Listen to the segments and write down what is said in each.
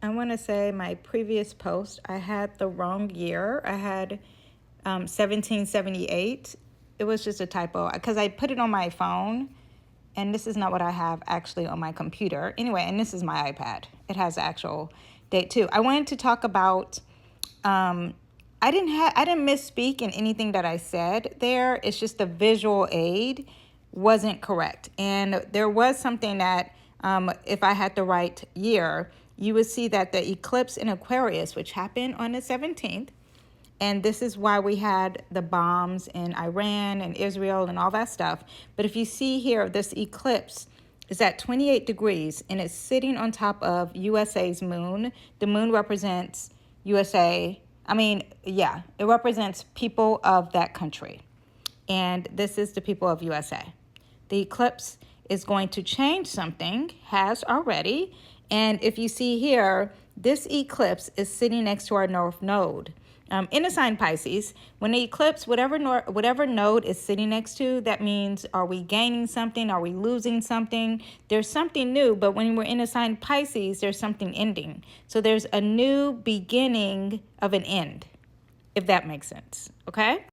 I want to say my previous post, I had the wrong year. I had 1778. It was just a typo because I put it on my phone, and this is not what I have actually on my computer. Anyway, and this is my iPad. It has the actual date too. I wanted to talk about. I didn't misspeak in anything that I said there. It's just the visual aid wasn't correct, and there was something that if I had the right year, you would see that the eclipse in Aquarius, which happened on the 17th, and this is why we had the bombs in Iran and Israel and all that stuff. But if you see here, this eclipse is at 28 degrees and it's sitting on top of USA's moon. The moon represents USA. It represents people of that country. And this is the people of USA. The eclipse is going to change something, has already. And if you see here, this eclipse is sitting next to our North Node. In the sign Pisces, when the eclipse, whatever node is sitting next to, that means, are we gaining something? Are we losing something? There's something new, but when we're in the sign Pisces, there's something ending. So there's a new beginning of an end, if that makes sense, okay?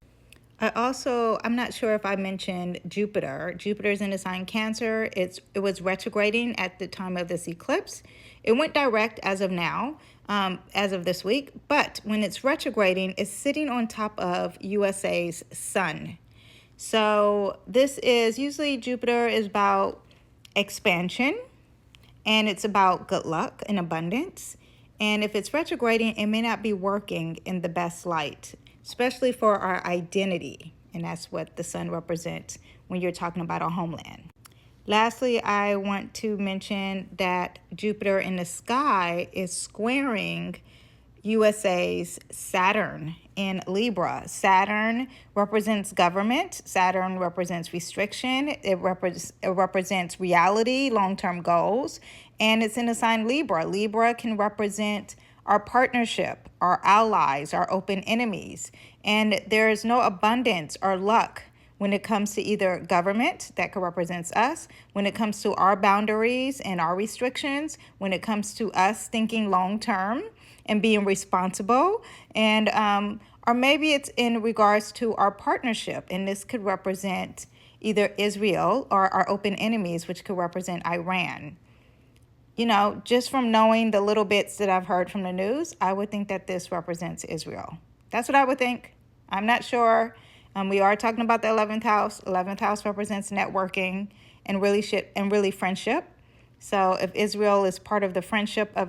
I'm not sure if I mentioned Jupiter. Jupiter's in the sign Cancer. It was retrograding at the time of this eclipse. It went direct as of now, as of this week. But when it's retrograding, it's sitting on top of USA's sun. So this is usually Jupiter is about expansion, and it's about good luck and abundance. And if it's retrograding, it may not be working in the best light, especially for our identity. And that's what the sun represents when you're talking about our homeland. Lastly, I want to mention that Jupiter in the sky is squaring USA's Saturn in Libra. Saturn represents government. Saturn represents restriction. It represents reality, long-term goals. And it's in the sign Libra. Libra can represent our partnership, our allies, our open enemies. And there is no abundance or luck when it comes to either government, that represents us, when it comes to our boundaries and our restrictions, when it comes to us thinking long-term and being responsible, and or maybe it's in regards to our partnership, and this could represent either Israel or our open enemies, which could represent Iran. You know, just from knowing the little bits that I've heard from the news, I would think that this represents Israel. That's what I would think. I'm not sure. We are talking about the 11th house. 11th house represents networking and really friendship. So if Israel is part of the friendship of